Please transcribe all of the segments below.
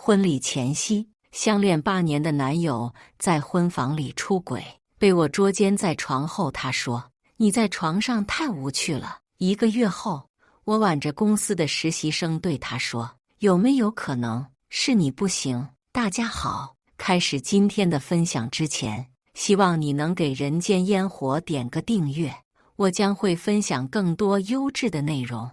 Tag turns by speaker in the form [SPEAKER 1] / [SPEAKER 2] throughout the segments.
[SPEAKER 1] 婚礼前夕，相恋8年的男友在婚房里出轨，被我捉奸在床后。他说：“你在床上太无趣了。”1个月后，我挽着公司的实习生对他说：“有没有可能是你不行？”大家好，开始今天的分享之前，希望你能给人间烟火点个订阅，我将会分享更多优质的内容。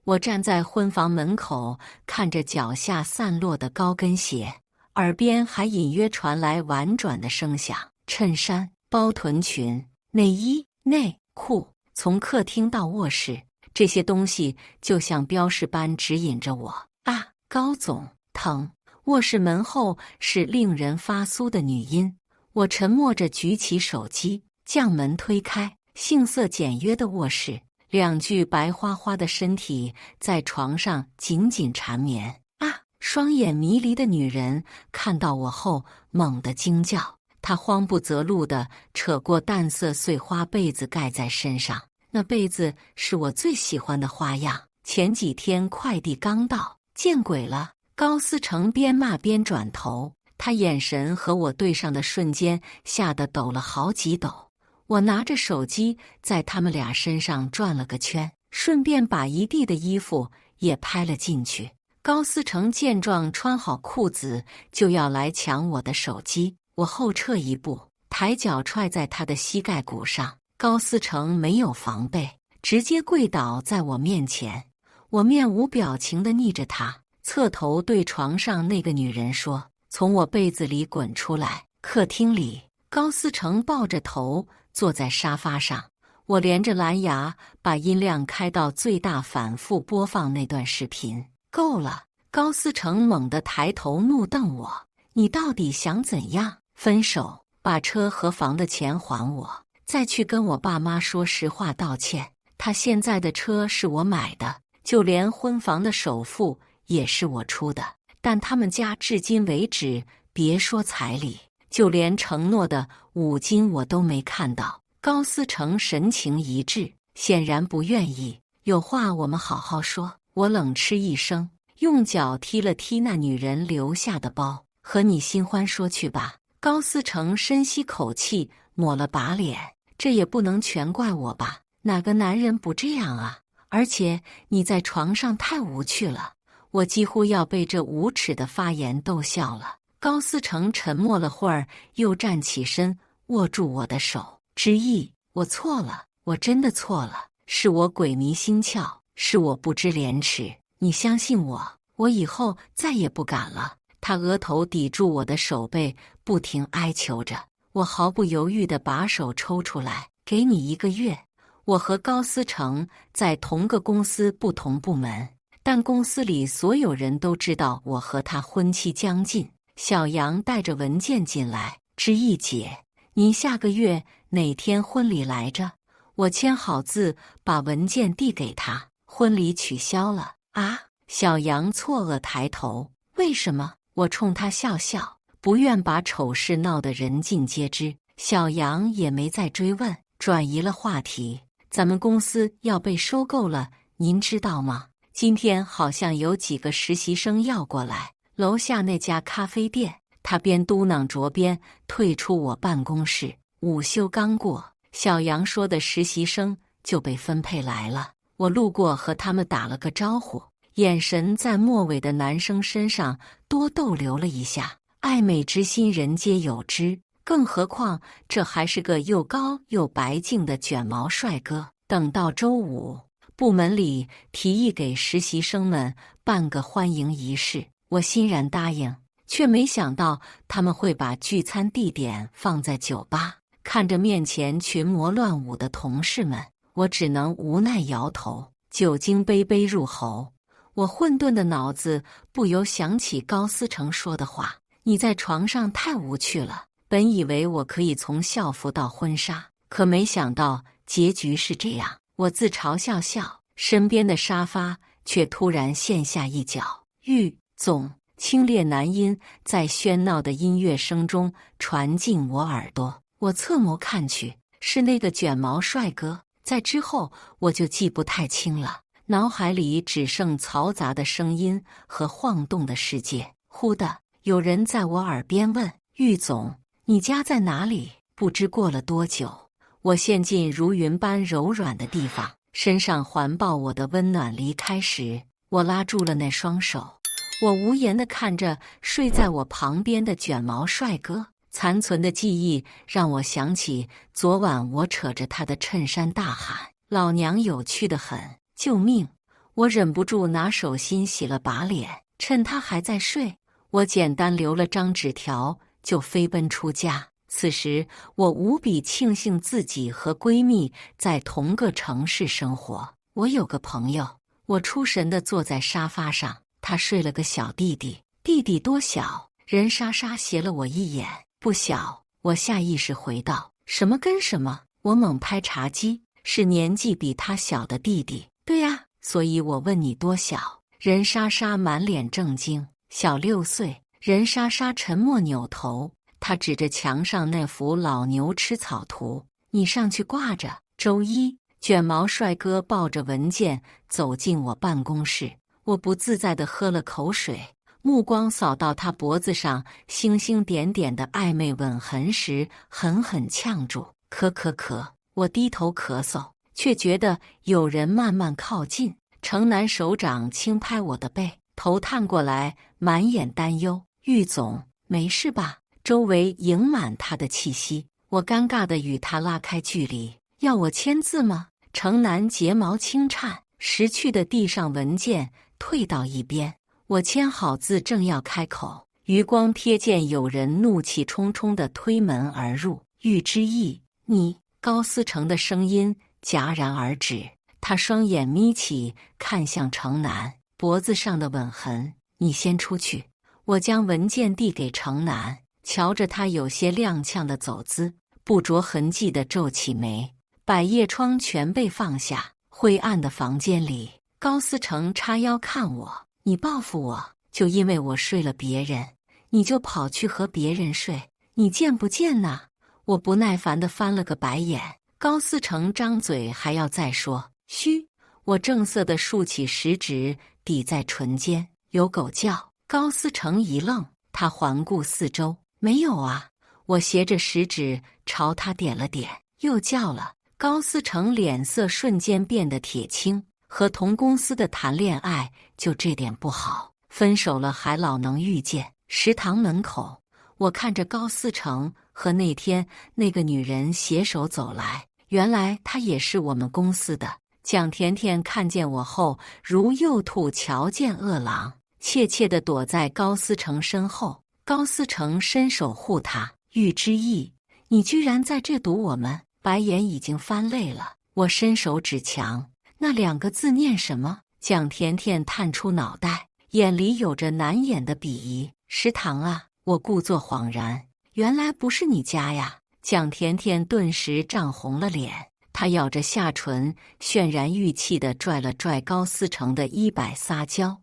[SPEAKER 1] 我站在婚房门口，看着脚下散落的高跟鞋，耳边还隐约传来婉转的声响。衬衫、包臀裙、内衣、内裤，从客厅到卧室，这些东西就像标识般指引着我。啊，高总，疼！卧室门后是令人发酥的女音。我沉默着举起手机，将门推开，杏色简约的卧室，2具白花花的身体在床上紧紧缠绵。啊！双眼迷离的女人看到我后猛地惊叫，她慌不择路地扯过淡色碎花被子盖在身上。那被子是我最喜欢的花样，前几天快递刚到，见鬼了！高思成边骂边转头，他眼神和我对上的瞬间，吓得抖了好几抖。我拿着手机在他们俩身上转了个圈，顺便把一地的衣服也拍了进去。高思成见状，穿好裤子就要来抢我的手机，我后撤一步，抬脚踹在他的膝盖骨上。高思成没有防备，直接跪倒在我面前。我面无表情地睨着他，侧头对床上那个女人说：“从我被子里滚出来。”客厅里，高思成抱着头坐在沙发上，我连着蓝牙把音量开到最大，反复播放那段视频。够了！高思成猛地抬头怒瞪我：“你到底想怎样？分手，把车和房的钱还我，再去跟我爸妈说实话道歉。他现在的车是我买的，就连婚房的首付也是我出的，但他们家至今为止别说彩礼，就连承诺的5金我都没看到。”高思成神情一滞，显然不愿意。有话我们好好说。我冷嗤一声，用脚踢了踢那女人留下的包。和你新欢说去吧。高思成深吸口气，抹了把脸。这也不能全怪我吧？哪个男人不这样啊？而且你在床上太无趣了。我几乎要被这无耻的发言逗笑了。高思成沉默了会儿，又站起身，握住我的手，致意：“我错了，我真的错了，是我鬼迷心窍，是我不知廉耻。你相信我，我以后再也不敢了。”他额头抵住我的手背，不停哀求着。我毫不犹豫地把手抽出来：“给你1个月。”我和高思成在同个公司不同部门，但公司里所有人都知道我和他婚期将近。小杨带着文件进来：“知意姐，您下个月哪天婚礼来着？”我签好字，把文件递给他：“婚礼取消了。”啊！小杨错愕抬头：“为什么？”我冲他笑笑，不愿把丑事闹得人尽皆知。小杨也没再追问，转移了话题：“咱们公司要被收购了，您知道吗？今天好像有几个实习生要过来，楼下那家咖啡店。”他边嘟囔着边退出我办公室。午休刚过，小杨说的实习生就被分配来了。我路过和他们打了个招呼，眼神在末尾的男生身上多逗留了一下。爱美之心人皆有之，更何况这还是个又高又白净的卷毛帅哥。等到周五，部门里提议给实习生们办个欢迎仪式，我欣然答应，却没想到他们会把聚餐地点放在酒吧。看着面前群魔乱舞的同事们，我只能无奈摇头，酒精杯杯入喉。我混沌的脑子不由想起高思成说的话：“你在床上太无趣了。”本以为我可以从校服到婚纱，可没想到结局是这样。我自嘲笑笑，身边的沙发却突然陷下一角。玉总，清冽男音在喧闹的音乐声中传进我耳朵。我侧眸看去，是那个卷毛帅哥。在之后我就记不太清了，脑海里只剩嘈杂的声音和晃动的世界。忽的，有人在我耳边问：“玉总，你家在哪里？”不知过了多久，我陷进如云般柔软的地方，身上环抱我的温暖离开时，我拉住了那双手。我无言地看着睡在我旁边的卷毛帅哥，残存的记忆让我想起昨晚我扯着他的衬衫大喊：“老娘有趣得很，救命！”我忍不住拿手心洗了把脸，趁他还在睡，我简单留了张纸条就飞奔出家。此时我无比庆幸自己和闺蜜在同个城市生活。我有个朋友，我出神地坐在沙发上，他睡了个小弟弟。弟弟多小？任莎莎斜了我一眼。不小。我下意识回道。什么跟什么？我猛拍茶几。是年纪比他小的弟弟。对呀，所以我问你多小？任莎莎满脸震惊。小6岁。任莎莎沉默扭头，她指着墙上那幅老牛吃草图。你上去挂着。周一。卷毛帅哥抱着文件走进我办公室，我不自在地喝了口水，目光扫到他脖子上星星点点的暧昧吻痕时，狠狠呛住。咳，我低头咳嗽，却觉得有人慢慢靠近。程南手掌轻拍我的背，头探过来，满眼担忧。玉总，没事吧？周围盈满他的气息，我尴尬地与他拉开距离。要我签字吗？程南睫毛轻颤，识趣地递上文件，退到一边。我签好字，正要开口，余光瞥见有人怒气冲冲地推门而入。玉之意，你……高思成的声音戛然而止，他双眼眯起，看向程南脖子上的吻痕。你先出去。我将文件递给程南，瞧着他有些踉跄的走姿，不着痕迹地皱起眉。百叶窗全被放下，灰暗的房间里，高思成叉腰看我。你报复我，就因为我睡了别人，你就跑去和别人睡，你贱不贱呐？我不耐烦地翻了个白眼。高思成张嘴还要再说，嘘！我正色地竖起食指抵在唇间。有狗叫。高思成一愣，他环顾四周，没有啊。我斜着食指朝他点了点，又叫了。高思成脸色瞬间变得铁青，和同公司的谈恋爱就这点不好，分手了还老能遇见。食堂门口，我看着高思成和那天那个女人携手走来，原来她也是我们公司的。蒋甜甜看见我后，如幼兔瞧见饿狼，怯怯地躲在高思成身后。高思成伸手护她。玉之意，你居然在这堵我们？白眼已经翻累了，我伸手指墙，那2个字念什么？蒋甜甜探出脑袋，眼里有着难掩的鄙夷。食堂啊！我故作恍然，原来不是你家呀！蒋甜甜顿时涨红了脸，她咬着下唇，渲然欲泣地拽了拽高思成的衣摆撒娇。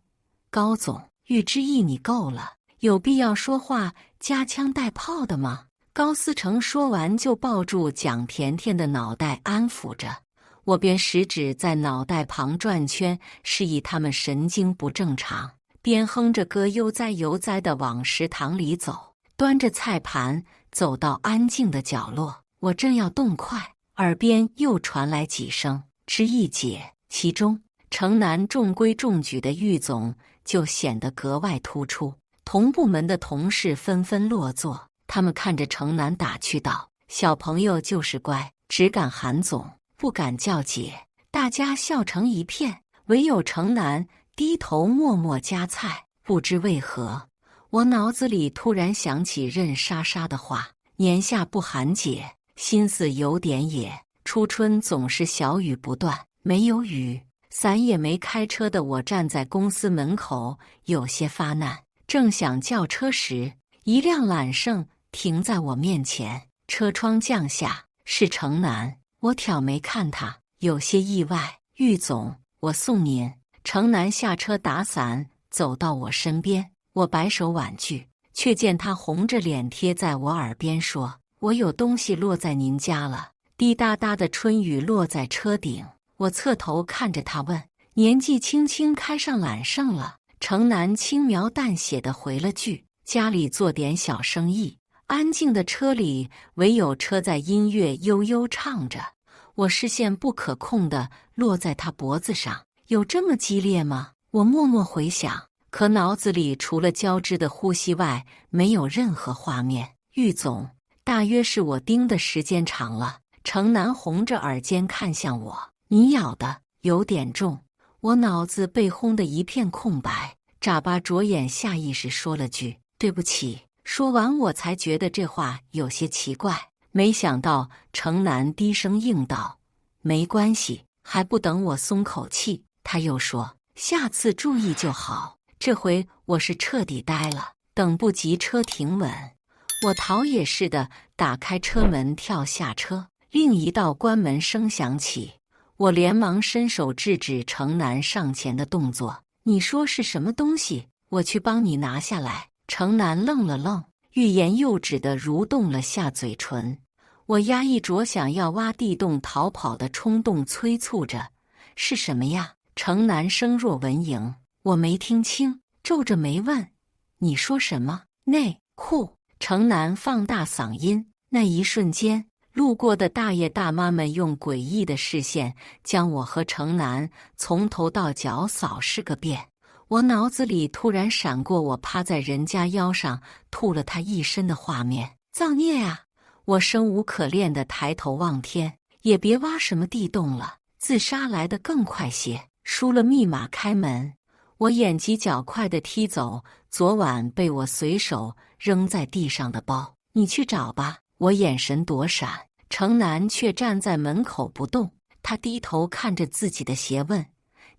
[SPEAKER 1] 高总，玉之意你够了，有必要说话夹枪带炮的吗？高思成说完就抱住蒋甜甜的脑袋安抚着，我便食指在脑袋旁转圈，示意他们神经不正常，边哼着歌悠哉悠哉地往食堂里走，端着菜盘走到安静的角落。我正要动筷，耳边又传来几声之一解，其中程南中规中矩的玉总就显得格外突出。同部门的同事纷纷落座。他们看着程南打趣道：“小朋友就是乖，只敢喊总，不敢叫姐。”大家笑成一片，唯有程南低头默默夹菜。不知为何，我脑子里突然想起任莎莎的话：“年下不喊姐，心思有点野。”初春总是小雨不断，没有雨，伞也没开车的我站在公司门口，有些发难。正想叫车时，一辆揽胜停在我面前，车窗降下，是程南。我挑眉看他，有些意外。玉总，我送您。程南下车打伞，走到我身边，我摆手婉拒，却见他红着脸贴在我耳边说：“我有东西落在您家了。”滴答答的春雨落在车顶，我侧头看着他问：“年纪轻轻开上揽胜了，程南轻描淡写地回了句：“家里做点小生意。”安静的车里，唯有车载音乐悠悠唱着。我视线不可控地落在他脖子上，有这么激烈吗？我默默回想，可脑子里除了交织的呼吸外，没有任何画面。玉总，大约是我盯的时间长了。程南红着耳尖看向我：“你咬的有点重。”我脑子被轰得一片空白，眨巴着眼，下意识说了句：“对不起。”说完，我才觉得这话有些奇怪。没想到程南低声应道：“没关系。”还不等我松口气，他又说：“下次注意就好。”这回我是彻底呆了，等不及车停稳，我逃也似的打开车门跳下车。另一道关门声响起，我连忙伸手制止程南上前的动作。“你说是什么东西？我去帮你拿下来。”程南愣了愣，欲言又止地蠕动了下嘴唇。我压抑着想要挖地洞逃跑的冲动，催促着：“是什么呀？”程南声若蚊蝇，我没听清，皱着眉问：“你说什么？”“内裤。”程南放大嗓音。那一瞬间，路过的大爷大妈们用诡异的视线将我和程南从头到脚扫视个遍。我脑子里突然闪过我趴在人家腰上吐了他一身的画面。造孽啊！我生无可恋地抬头望天，也别挖什么地洞了，自杀来得更快些。输了密码开门，我眼疾脚快地踢走昨晚被我随手扔在地上的包。“你去找吧。”我眼神躲闪，程南却站在门口不动。他低头看着自己的鞋问：“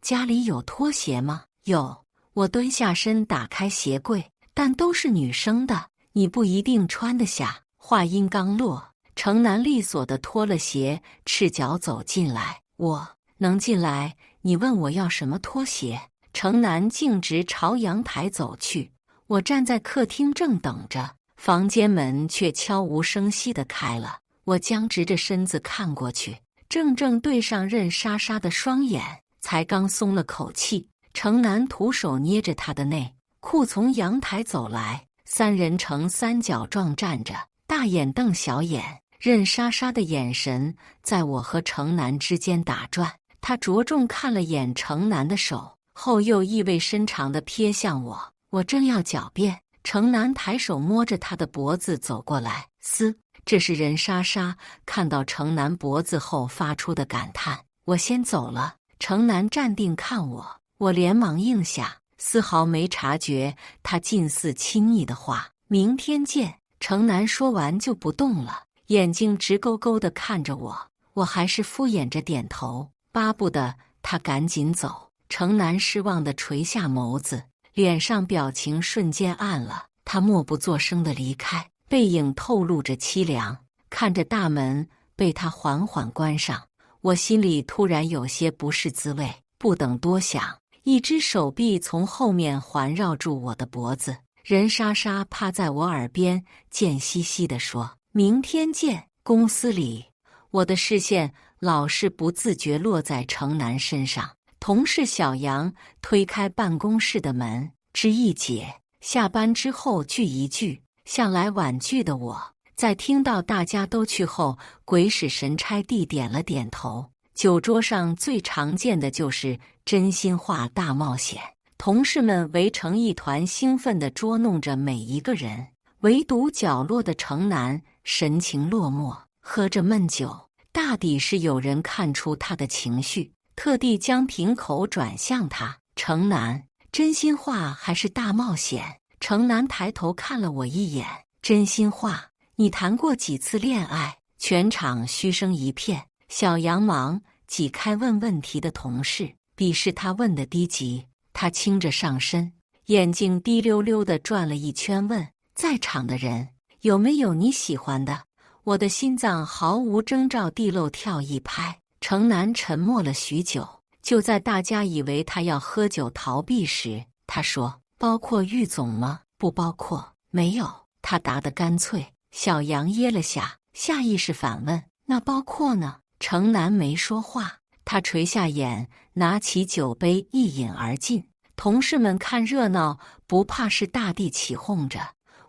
[SPEAKER 1] 家里有拖鞋吗？”“有。”我蹲下身打开鞋柜，“但都是女生的，你不一定穿得下。”话音刚落，程南利索地脱了鞋，赤脚走进来。“我能进来？你问我要什么拖鞋？”程南径直朝阳台走去。我站在客厅正等着，房间门却悄无声息地开了。我僵直着身子看过去，正对上任莎莎的双眼，才刚松了口气，程南徒手捏着他的内裤从阳台走来，三人呈三角状站着，大眼瞪小眼。任莎莎的眼神在我和程南之间打转，他着重看了眼程南的手，后又意味深长地瞥向我。我正要狡辩，程南抬手摸着他的脖子走过来，嘶！这是任莎莎看到程南脖子后发出的感叹。我先走了。程南站定看我，我连忙应下，丝毫没察觉他近似亲昵的话。明天见。程南说完就不动了，眼睛直勾勾地看着我。我还是敷衍着点头，巴不得他赶紧走。程南失望地垂下眸子，脸上表情瞬间暗了。他默不作声地离开，背影透露着凄凉。看着大门被他缓缓关上，我心里突然有些不是滋味。不等多想，一只手臂从后面环绕住我的脖子，任莎莎趴在我耳边，贱兮兮地说：“明天见。”公司里，我的视线老是不自觉落在程南身上。同事小杨推开办公室的门，枝一姐下班之后聚一聚。向来晚聚的我，在听到大家都去后，鬼使神差地点了点头。酒桌上最常见的就是真心话大冒险，同事们围成一团，兴奋地捉弄着每一个人，唯独角落的程南神情落寞，喝着闷酒。大抵是有人看出他的情绪，特地将瓶口转向他。“程南，真心话还是大冒险？”程南抬头看了我一眼。“真心话？你谈过几次恋爱？”全场嘘声一片。小杨忙挤开问问题的同事，鄙视他问的低级。他倾着上身，眼睛滴溜溜地转了一圈，问在场的人有没有你喜欢的。我的心脏毫无征兆地漏跳一拍。程南沉默了许久，就在大家以为他要喝酒逃避时，他说：“包括玉总吗？”“不包括。”“没有。”他答得干脆。小杨噎了下，下意识反问：“那包括呢？”程南没说话，他垂下眼，拿起酒杯一饮而尽。同事们看热闹，不怕是大地起哄着。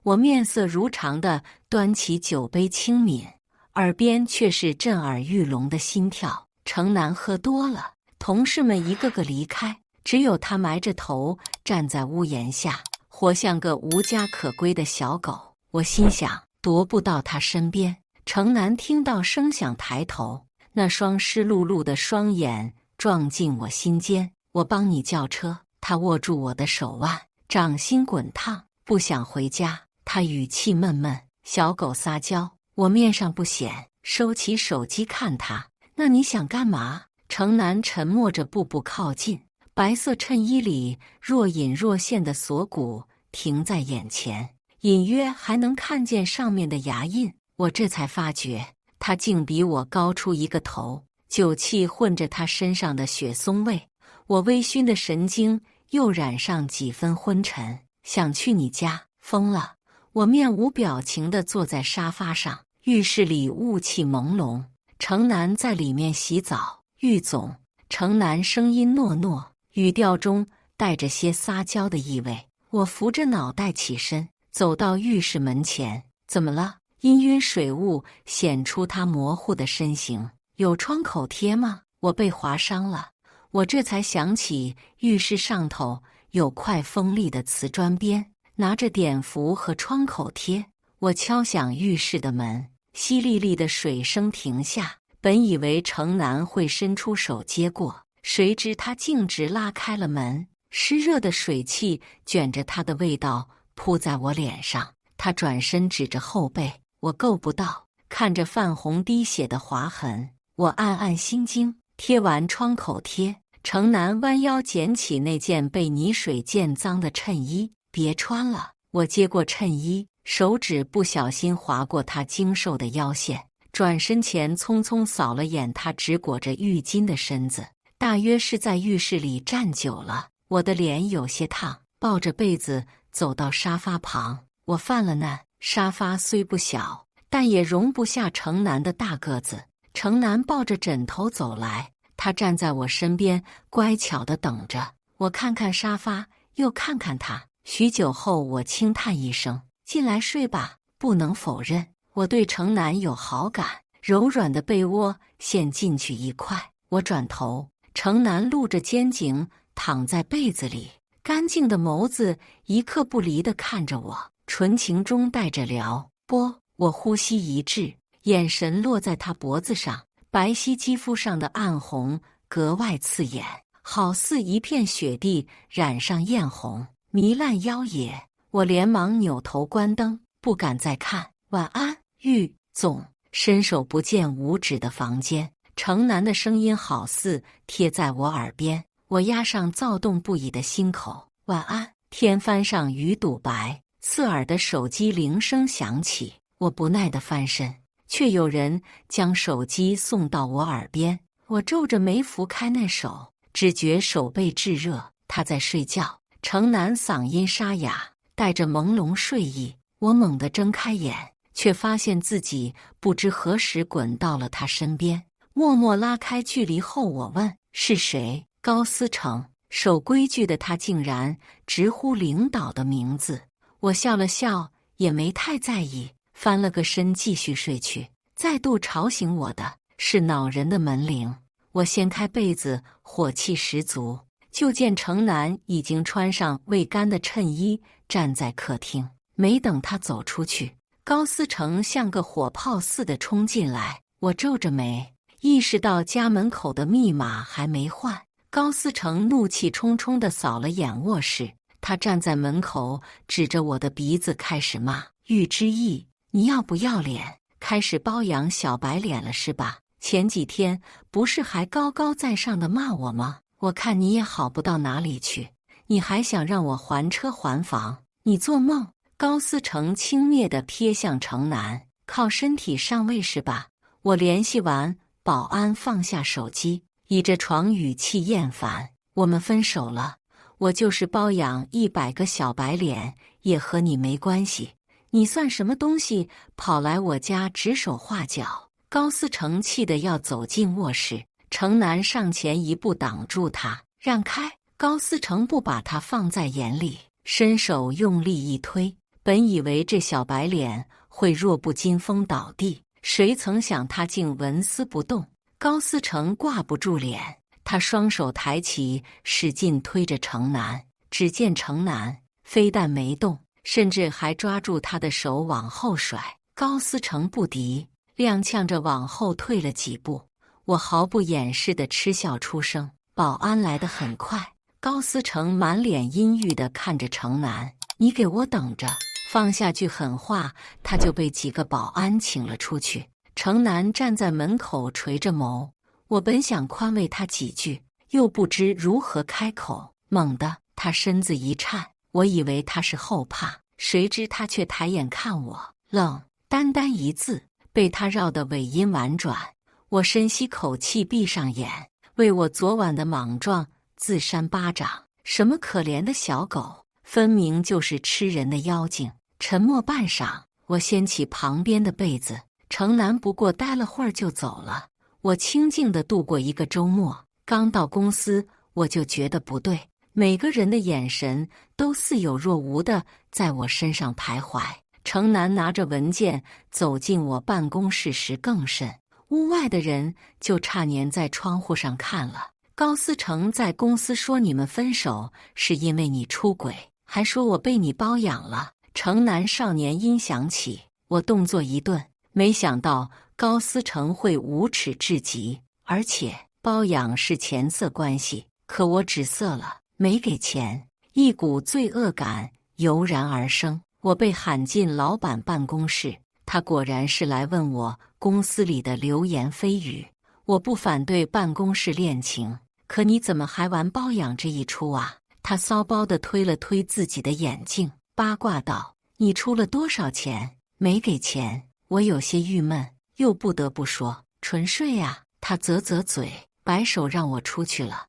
[SPEAKER 1] 我面色如常地端起酒杯轻抿，耳边却是震耳欲聋的心跳。程南喝多了，同事们一个个离开，只有他埋着头站在屋檐下，活像个无家可归的小狗。我心想，踱不到他身边。程南听到声响抬头，那双湿漉漉的双眼撞进我心间。我帮你叫车。他握住我的手腕，掌心滚烫。不想回家。他语气闷闷，小狗撒娇。我面上不显，收起手机看他。那你想干嘛？程南沉默着步步靠近，白色衬衣里若隐若现的锁骨停在眼前，隐约还能看见上面的牙印。我这才发觉，他竟比我高出一个头，酒气混着他身上的雪松味。我微醺的神经又染上几分昏沉。想去你家？疯了！我面无表情地坐在沙发上。浴室里雾气朦胧，程南在里面洗澡。玉总，程南声音糯糯，语调中带着些撒娇的意味。我扶着脑袋起身，走到浴室门前。怎么了？氤氲水雾显出他模糊的身形。有创口贴吗？我被划伤了。我这才想起浴室上头有块锋利的瓷砖边，拿着碘伏和创口贴。我敲响浴室的门，淅沥沥的水声停下。本以为程南会伸出手接过，谁知他径直拉开了门。湿热的水汽卷着他的味道扑在我脸上。他转身指着后背，我够不到。看着泛红滴血的划痕，我暗暗心惊。贴完创口贴，程南弯腰捡起那件被泥水溅脏的衬衣。别穿了。我接过衬衣，手指不小心划过他精瘦的腰线，转身前匆匆扫了眼他只裹着浴巾的身子。大约是在浴室里站久了，我的脸有些烫，抱着被子走到沙发旁。我犯了难，沙发虽不小，但也容不下程南的大个子。程南抱着枕头走来，他站在我身边，乖巧地等着。我看看沙发，又看看他。许久后，我轻叹一声：“进来睡吧。”不能否认，我对程南有好感。柔软的被窝陷进去一块，我转头，程南露着肩颈躺在被子里，干净的眸子一刻不离地看着我，纯情中带着撩拨。我呼吸一滞，眼神落在他脖子上，白皙肌肤上的暗红格外刺眼，好似一片雪地染上艳红，糜烂妖冶。我连忙扭头关灯，不敢再看。晚安，玉总。伸手不见五指的房间，程南的声音好似贴在我耳边。我压上躁动不已的心口。晚安。天翻上雨堵白，刺耳的手机铃声响起。我不耐地翻身，却有人将手机送到我耳边。我皱着眉拂开那手，只觉手背炙热。他在睡觉。程南嗓音沙哑，带着朦胧睡意。我猛地睁开眼，却发现自己不知何时滚到了他身边。默默拉开距离后，我问：“是谁？”高思成。守规矩的他竟然直呼领导的名字。我笑了笑，也没太在意，翻了个身继续睡去。再度吵醒我的是恼人的门铃。我掀开被子，火气十足，就见程南已经穿上未干的衬衣，站在客厅。没等他走出去，高思成像个火炮似的冲进来。我皱着眉，意识到家门口的密码还没换。高思成怒气冲冲地扫了眼卧室，他站在门口，指着我的鼻子开始骂：“玉之意，你要不要脸？开始包养小白脸了是吧？前几天不是还高高在上的骂我吗？我看你也好不到哪里去，你还想让我还车还房？你做梦！”高思成轻蔑地瞥向程南：“靠身体上位是吧？”我联系完，保安放下手机，倚着床，语气厌烦：“我们分手了，我就是包养100个小白脸，也和你没关系。你算什么东西，跑来我家指手画脚？”高思成气得要走进卧室，程南上前一步挡住他：“让开！”高思成不把他放在眼里，伸手用力一推，本以为这小白脸会弱不禁风倒地，谁曾想他竟纹丝不动。高思成挂不住脸，他双手抬起，使劲推着程南。只见程南非但没动，甚至还抓住他的手往后甩。高思成不敌，踉跄着往后退了几步。我毫不掩饰地嗤笑出声。保安来得很快，高思成满脸阴郁地看着程南：“你给我等着！”放下句狠话，他就被几个保安请了出去。程南站在门口垂着眸，我本想宽慰他几句，又不知如何开口。猛地，他身子一颤，我以为他是后怕，谁知他却抬眼看我，冷单单一字，被他绕得尾音婉转。我深吸口气，闭上眼，为我昨晚的莽撞自扇巴掌。什么可怜的小狗，分明就是吃人的妖精。沉默半晌，我掀起旁边的被子。程南不过待了会儿就走了。我清静地度过一个周末。刚到公司，我就觉得不对，每个人的眼神都似有若无地在我身上徘徊。程南拿着文件走进我办公室时更甚，屋外的人就差粘在窗户上看了。高思成在公司说你们分手是因为你出轨，还说我被你包养了。程南少年音响起，我动作一顿，没想到高思成会无耻至极，而且包养是钱色关系，可我止色了，没给钱。一股罪恶感油然而生，我被喊进老板办公室，他果然是来问我公司里的流言蜚语。我不反对办公室恋情，可你怎么还玩包养这一出啊？他骚包地推了推自己的眼镜，八卦道：“你出了多少钱？”没给钱。我有些郁闷，又不得不说：“纯税啊。”他啧啧嘴，摆手让我出去了。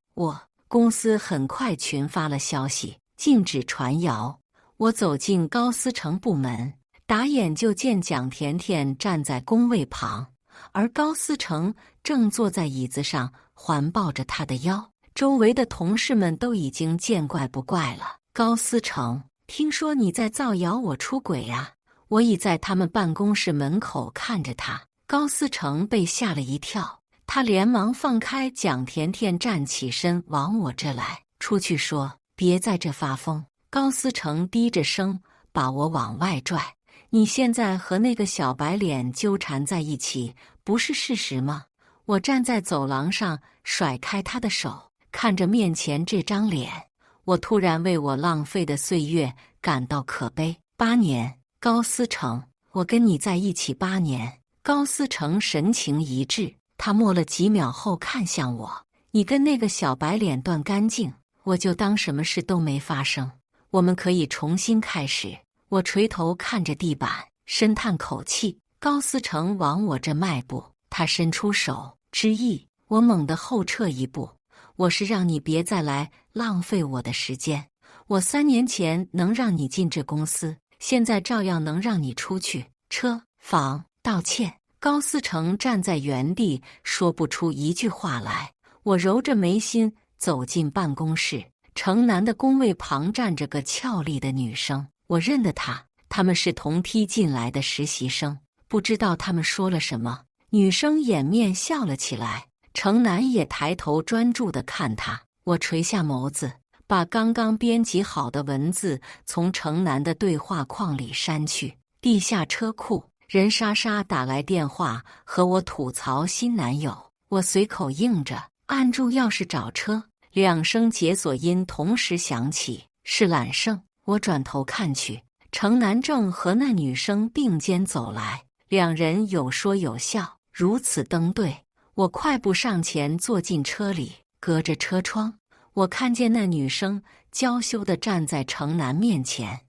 [SPEAKER 1] 公司很快群发了消息，禁止传谣。我走进高思成部门，打眼就见蒋甜甜站在工位旁，而高思成正坐在椅子上环抱着他的腰。周围的同事们都已经见怪不怪了。高思成，听说你在造谣我出轨啊？我倚在他们办公室门口看着他。高思成被吓了一跳，他连忙放开蒋甜甜，站起身往我这来。出去说，别在这发疯。高思成低着声把我往外拽。你现在和那个小白脸纠缠在一起，不是事实吗？我站在走廊上，甩开他的手，看着面前这张脸，我突然为我浪费的岁月感到可悲。8年，高思成，我跟你在一起8年。高思成神情一滞，他默了几秒后看向我：“你跟那个小白脸断干净，我就当什么事都没发生。我们可以重新开始。”我垂头看着地板，深叹口气。高思成往我这迈步，他伸出手之意，我猛地后撤一步。我是让你别再来浪费我的时间。我3年前能让你进这公司，现在照样能让你出去。车房道歉。高思成站在原地，说不出一句话来。我揉着眉心走进办公室，程南的工位旁站着个俏丽的女生，我认得她，他们是同梯进来的实习生。不知道他们说了什么，女生掩面笑了起来，程南也抬头专注地看她。我垂下眸子，把刚刚编辑好的文字从程南的对话框里删去。地下车库，任莎莎打来电话和我吐槽新男友，我随口应着，按住钥匙找车。2声解锁音同时响起，是揽胜。我转头看去，程南正和那女生并肩走来，两人有说有笑，如此登对。我快步上前坐进车里，隔着车窗，我看见那女生娇羞地站在程南面前，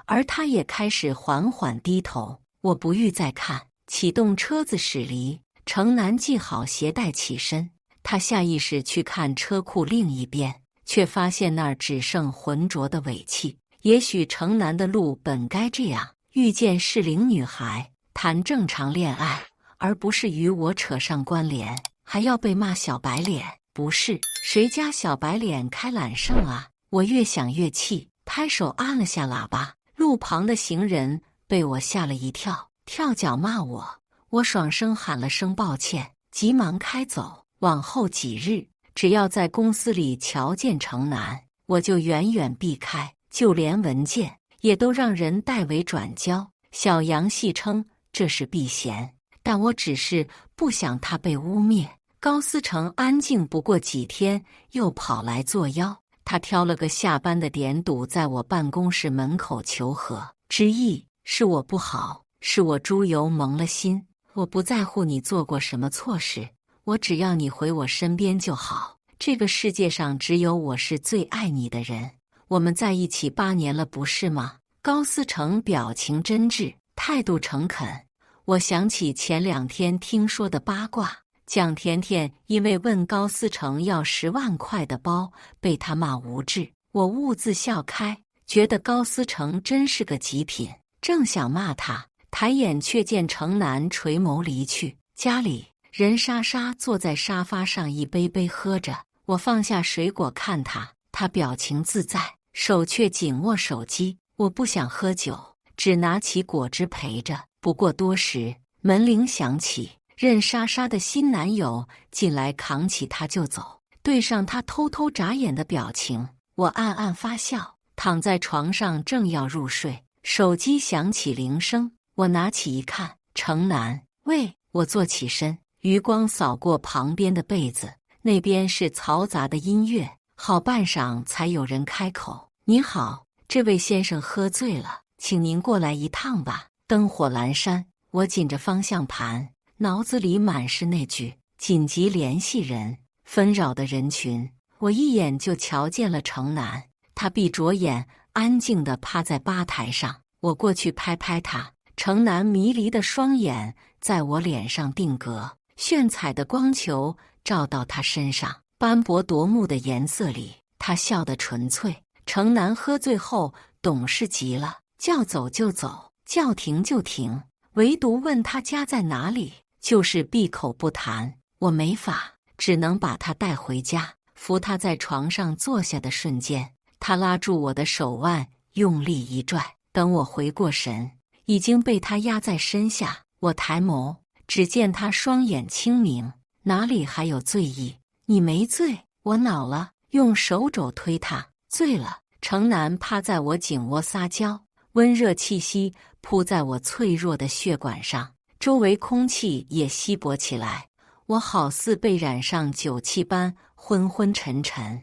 [SPEAKER 1] 而她也开始缓缓低头。我不欲再看，启动车子驶离。程南系好鞋带起身，他下意识去看车库另一边，却发现那儿只剩浑浊的尾气。也许程南的路本该这样，遇见适龄女孩，谈正常恋爱，而不是与我扯上关联，还要被骂小白脸。不是，谁家小白脸开揽胜啊？我越想越气，拍手按了下喇叭。路旁的行人被我吓了一跳，跳脚骂我。我爽声喊了声抱歉，急忙开走。往后几日，只要在公司里瞧见程南，我就远远避开，就连文件也都让人代为转交。小杨戏称这是避嫌，但我只是不想他被污蔑。高思成安静不过几天，又跑来作妖。他挑了个下班的点堵在我办公室门口求和，之意是我不好，是我猪油蒙了心。我不在乎你做过什么错事，我只要你回我身边就好。这个世界上只有我是最爱你的人。我们在一起8年了，不是吗？高思成表情真挚，态度诚恳。我想起前2天听说的八卦，蒋甜甜因为问高思成要10万块的包，被他骂无知。我兀自笑开，觉得高思成真是个极品，正想骂他，抬眼却见程南垂眸离去。家里人莎莎坐在沙发上一杯杯喝着，我放下水果看他，他表情自在，手却紧握手机。我不想喝酒，只拿起果汁陪着。不过多时，门铃响起，任莎莎的新男友进来扛起她就走，对上她偷偷眨眼的表情，我暗暗发笑。躺在床上正要入睡，手机响起铃声，我拿起一看，程南，喂！我坐起身，余光扫过旁边的被子，那边是嘈杂的音乐，好半晌才有人开口：您好，这位先生喝醉了，请您过来一趟吧。灯火阑珊，我紧着方向盘，脑子里满是那句紧急联系人。纷扰的人群，我一眼就瞧见了程南，他闭着眼，安静地趴在吧台上。我过去拍拍他，程南迷离的双眼在我脸上定格，炫彩的光球照到他身上，斑驳夺目的颜色里，他笑得纯粹。程南喝醉后懂事极了，叫走就走，叫停就停，唯独问他家在哪里，就是闭口不谈。我没法，只能把他带回家。扶他在床上坐下的瞬间，他拉住我的手腕，用力一拽。等我回过神，已经被他压在身下。我抬眸，只见他双眼清明，哪里还有醉意？你没醉，我恼了，用手肘推他。醉了。程南趴在我颈窝撒娇，温热气息扑在我脆弱的血管上，周围空气也稀薄起来。我好似被染上酒气般昏昏沉沉。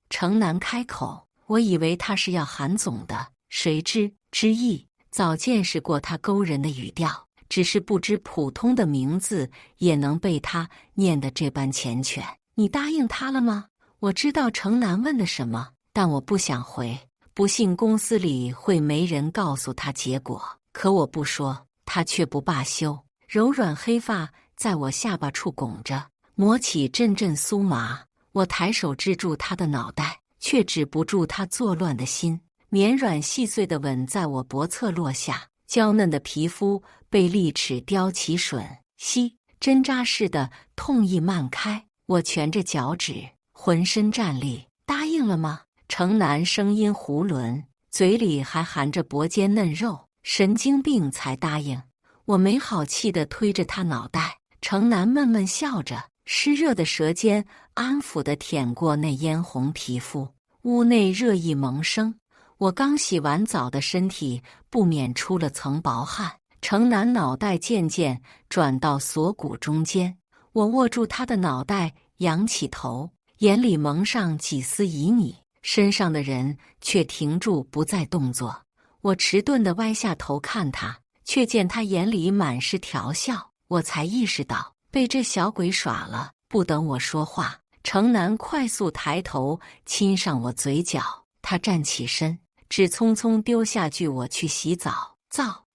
[SPEAKER 1] 程南开口，我以为他是要喊总的，谁知之意早见识过他勾人的语调，只是不知普通的名字也能被他念得这般缱绻。你答应他了吗？我知道程南问的什么，但我不想回，不信公司里会没人告诉他结果。可我不说，他却不罢休，柔软黑发在我下巴处拱着，抹起阵阵酥麻。我抬手支住他的脑袋，却止不住他作乱的心。绵软细碎的吻在我脖侧落下，娇嫩的皮肤被利齿叼起吮吸，针扎似的痛意漫开。我蜷着脚趾，浑身战栗。答应了吗？程南声音囫囵，嘴里还含着脖间嫩肉。神经病才答应。我没好气地推着他脑袋，程南闷闷笑着，湿热的舌尖安抚地舔过那嫣红皮肤。屋内热意萌生，我刚洗完澡的身体不免出了层薄汗。程南脑袋渐渐转到锁骨中间，我握住他的脑袋，仰起头，眼里蒙上几丝旖旎，身上的人却停住不再动作。我迟钝地歪下头看他，却见他眼里满是调笑。我才意识到被这小鬼耍了。不等我说话，程南快速抬头亲上我嘴角。他站起身，只匆匆丢下句我去洗澡。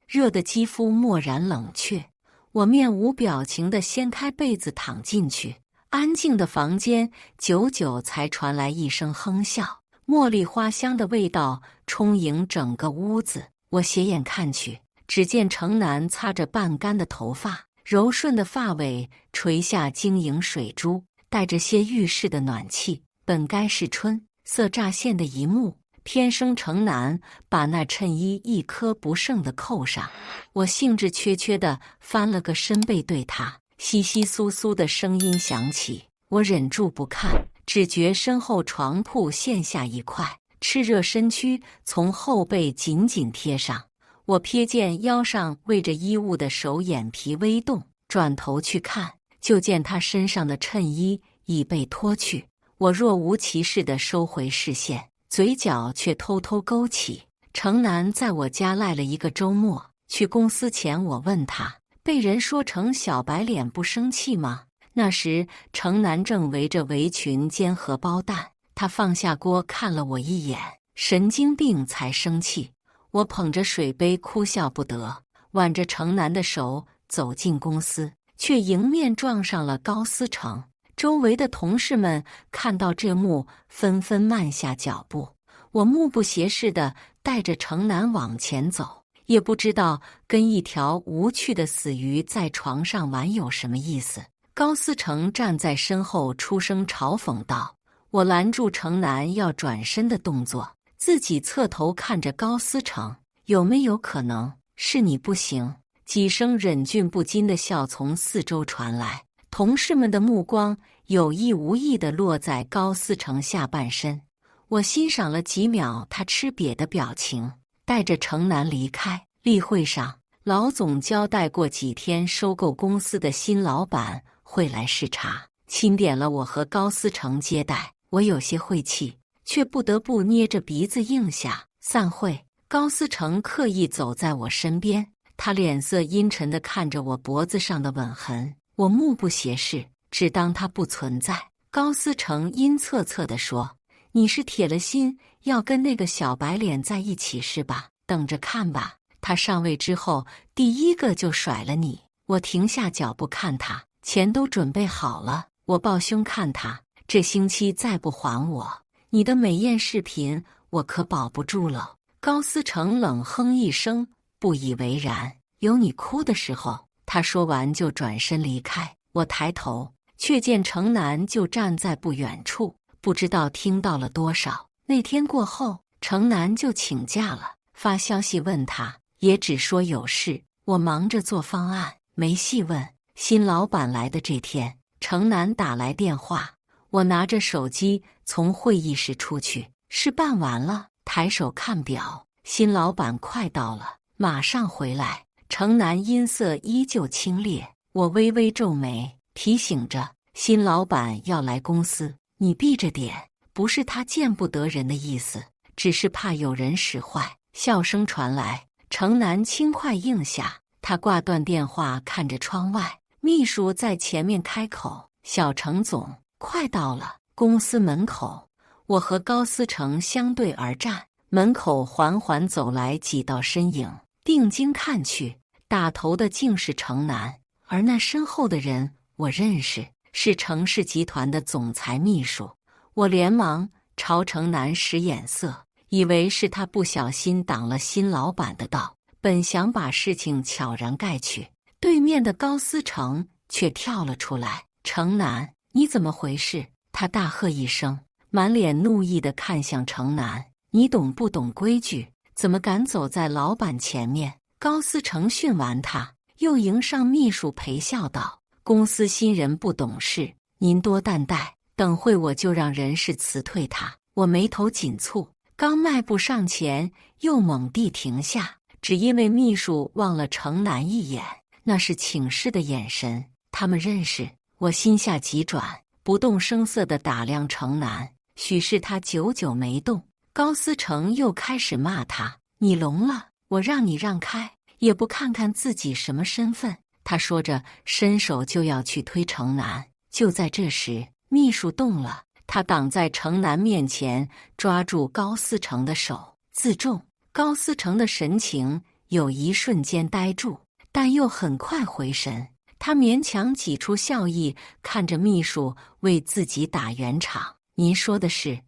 [SPEAKER 1] 热的肌肤蓦然冷却。我面无表情地掀开被子躺进去。安静的房间久久才传来一声哼笑，茉莉花香的味道充盈整个屋子。我斜眼看去，只见程南擦着半干的头发，柔顺的发尾垂下晶莹水珠，带着些浴室的暖气。本该是春色乍现的一幕，偏生城南把那衬衣一颗不剩的扣上。我兴致缺缺地翻了个身背对他，窸窸窣窣的声音响起。我忍住不看，只觉身后床铺陷下一块，炽热身躯从后背紧紧贴上。我瞥见腰上偎着衣物的手眼皮微动，转头去看，就见他身上的衬衣已被脱去。我若无其事地收回视线，嘴角却偷偷勾起。程南在我家赖了一个周末，去公司前我问他，被人说成小白脸不生气吗？那时程南正围着围裙煎荷包蛋，他放下锅看了我一眼，神经病才生气。我捧着水杯哭笑不得，挽着程南的手走进公司，却迎面撞上了高思成。周围的同事们看到这幕，纷纷慢下脚步。我目不斜视地带着程南往前走，也不知道跟一条无趣的死鱼在床上玩有什么意思。高思成站在身后出声嘲讽道。我拦住程南要转身的动作，自己侧头看着高思成，有没有可能是你不行？几声忍俊不禁的笑从四周传来，同事们的目光有意无意地落在高思成下半身。我欣赏了几秒他吃瘪的表情，带着程南离开。例会上，老总交代过几天收购公司的新老板会来视察，钦点了我和高思成接待。我有些晦气，却不得不捏着鼻子应下。散会，高思成刻意走在我身边，他脸色阴沉地看着我脖子上的吻痕。我目不斜视，只当他不存在。高思成阴恻恻地说，你是铁了心要跟那个小白脸在一起是吧？等着看吧，他上位之后第一个就甩了你。我停下脚步看他，钱都准备好了。我抱胸看他，这星期再不还我，你的美艳视频我可保不住了。高思成冷哼一声，不以为然。有你哭的时候。他说完就转身离开。我抬头，却见程南就站在不远处，不知道听到了多少。那天过后，程南就请假了，发消息问他，也只说有事。我忙着做方案，没细问。新老板来的这天，程南打来电话，我拿着手机从会议室出去，事办完了，抬手看表，新老板快到了，马上回来。程南音色依旧清冽，我微微皱眉，提醒着新老板要来公司，你避着点，不是他见不得人的意思，只是怕有人使坏。笑声传来，程南轻快应下，他挂断电话，看着窗外。秘书在前面开口，小程总，快到了。公司门口，我和高思成相对而站，门口缓缓走来几道身影，定睛看去，打头的竟是程南，而那身后的人我认识，是程氏集团的总裁秘书。我连忙朝程南使眼色，以为是他不小心挡了新老板的道，本想把事情悄然盖去，对面的高思成却跳了出来。程南，你怎么回事？他大喝一声，满脸怒意地看向程南，你懂不懂规矩？怎么敢走在老板前面？高思成训完他，又迎上秘书陪笑道，公司新人不懂事，您多担待，等会我就让人事辞退他。我眉头紧蹙，刚迈步上前，又猛地停下，只因为秘书望了程南一眼，那是请示的眼神。他们认识。我心下急转，不动声色地打量程南，许是他久久没动。高思成又开始骂他，你聋了，我让你让开，也不看看自己什么身份。他说着伸手就要去推程南，就在这时，秘书动了，他挡在程南面前，抓住高思成的手，自重。高思成的神情有一瞬间呆住，但又很快回神，他勉强挤出笑意，看着秘书为自己打圆场。您说的是，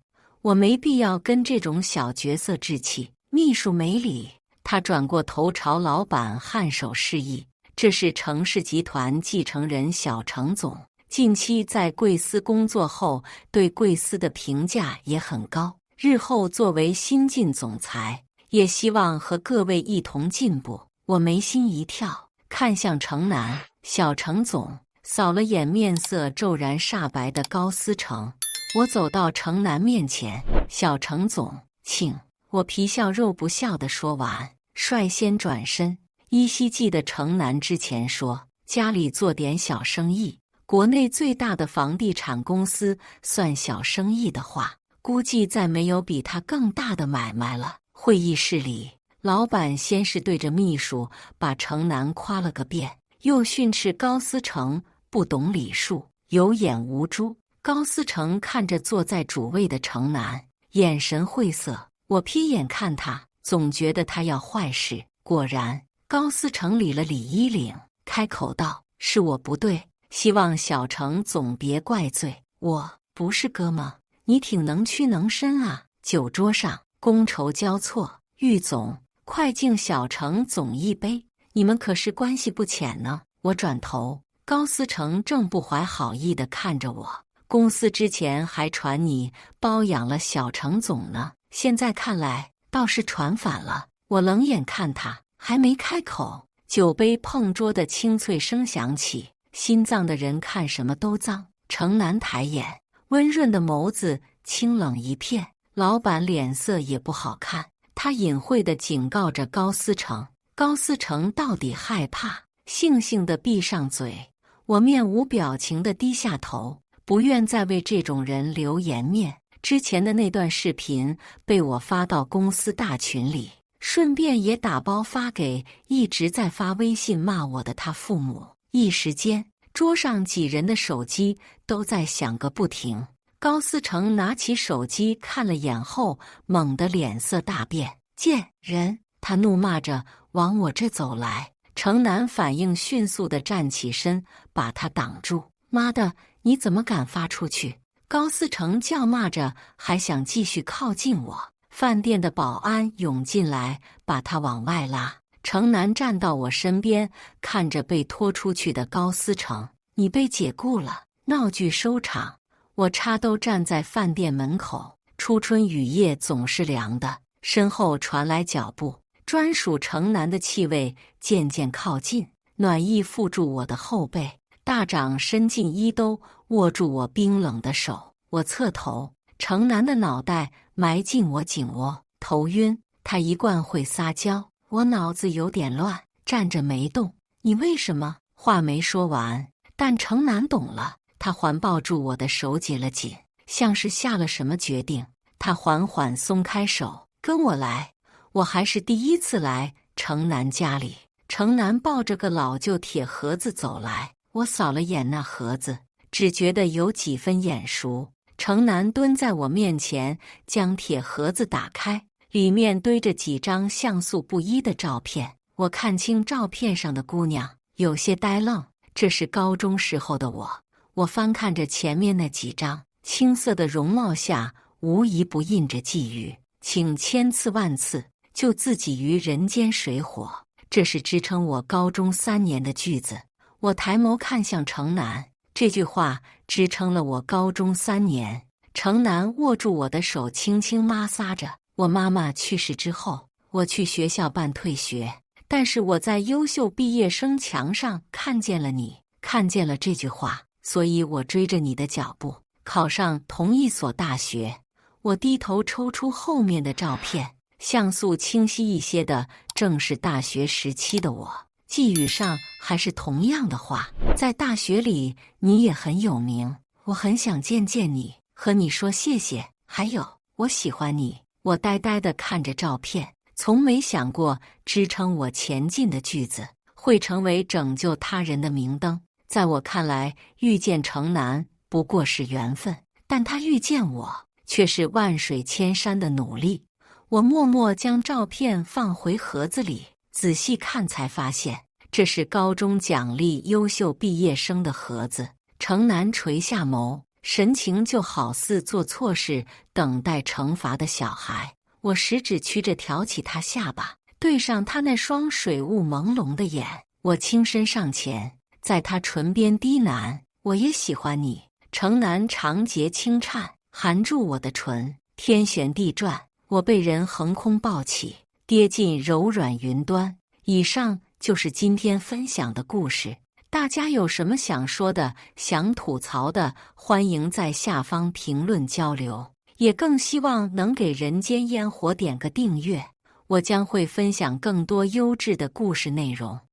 [SPEAKER 1] 我没必要跟这种小角色置气。秘书没理，他转过头朝老板颔首示意，这是程氏集团继承人小程总，近期在贵司工作后，对贵司的评价也很高。日后作为新晋总裁，也希望和各位一同进步。我眉心一跳，看向程南，小程总，扫了眼面色骤然煞白的高思成。我走到程南面前，小程总，请。我皮笑肉不笑地说完，率先转身。依稀记得程南之前说，家里做点小生意，国内最大的房地产公司算小生意的话，估计再没有比他更大的买卖了。会议室里，老板先是对着秘书把程南夸了个遍，又训斥高思成不懂礼数，有眼无珠。高思成看着坐在主位的程南，眼神晦涩。我瞥眼看他，总觉得他要坏事。果然，高思成理了理衣领，开口道：“是我不对，希望小程总别怪罪。我不是哥吗？你挺能屈能伸啊。”酒桌上觥筹交错，玉总，快敬小程总一杯，你们可是关系不浅呢。我转头，高思成正不怀好意地看着我。公司之前还传你包养了小程总呢，现在看来倒是传反了。我冷眼看他，还没开口，酒杯碰桌的清脆声响起。心脏的人看什么都脏。程南抬眼，温润的眸子清冷一片。老板脸色也不好看，他隐晦地警告着高思成。高思成到底害怕，悻悻地闭上嘴。我面无表情地低下头，不愿再为这种人留颜面。之前的那段视频被我发到公司大群里，顺便也打包发给一直在发微信骂我的他父母。一时间，桌上几人的手机都在响个不停。高思成拿起手机看了眼后，猛地脸色大变。贱人！他怒骂着往我这走来。程南反应迅速地站起身，把他挡住。妈的，你怎么敢发出去？高思成叫骂着，还想继续靠近我。饭店的保安涌进来，把他往外拉。程南站到我身边，看着被拖出去的高思成：“你被解雇了。”闹剧收场。我插兜站在饭店门口。初春雨夜总是凉的，身后传来脚步，专属程南的气味渐渐靠近，暖意附住我的后背。大掌伸进衣兜，握住我冰冷的手。我侧头，程南的脑袋埋进我颈窝，头晕。他一贯会撒娇，我脑子有点乱，站着没动。你为什么？话没说完，但程南懂了。他环抱住我的手紧了紧，像是下了什么决定。他缓缓松开手，跟我来。我还是第一次来程南家里。程南抱着个老旧铁盒子走来。我扫了眼那盒子，只觉得有几分眼熟。程南蹲在我面前，将铁盒子打开，里面堆着几张像素不一的照片。我看清照片上的姑娘，有些呆愣。这是高中时候的我。我翻看着前面那几张，青涩的容貌下无一不印着寄语，请千次万次救自己于人间水火。这是支撑我高中3年的句子。我抬眸看向程南，这句话支撑了我高中3年。程南握住我的手，轻轻摩挲着。我妈妈去世之后，我去学校办退学，但是我在优秀毕业生墙上看见了你，看见了这句话，所以我追着你的脚步，考上同一所大学。我低头抽出后面的照片，像素清晰一些的正是大学时期的我。寄语上还是同样的话，在大学里你也很有名，我很想见见你，和你说谢谢，还有我喜欢你。我呆呆地看着照片，从没想过支撑我前进的句子会成为拯救他人的明灯。在我看来，遇见程南不过是缘分，但他遇见我却是万水千山的努力。我默默将照片放回盒子里，仔细看才发现，这是高中奖励优秀毕业生的盒子。程南垂下眸，神情就好似做错事等待惩罚的小孩。我食指曲着挑起他下巴，对上他那双水雾朦胧的眼。我轻身上前，在他唇边低喃：“我也喜欢你。城南长睫轻颤，含住我的唇。天旋地转，我被人横空抱起，跌进柔软云端。以上就是今天分享的故事。大家有什么想说的、想吐槽的，欢迎在下方评论交流。也更希望能给人间烟火点个订阅，我将会分享更多优质的故事内容。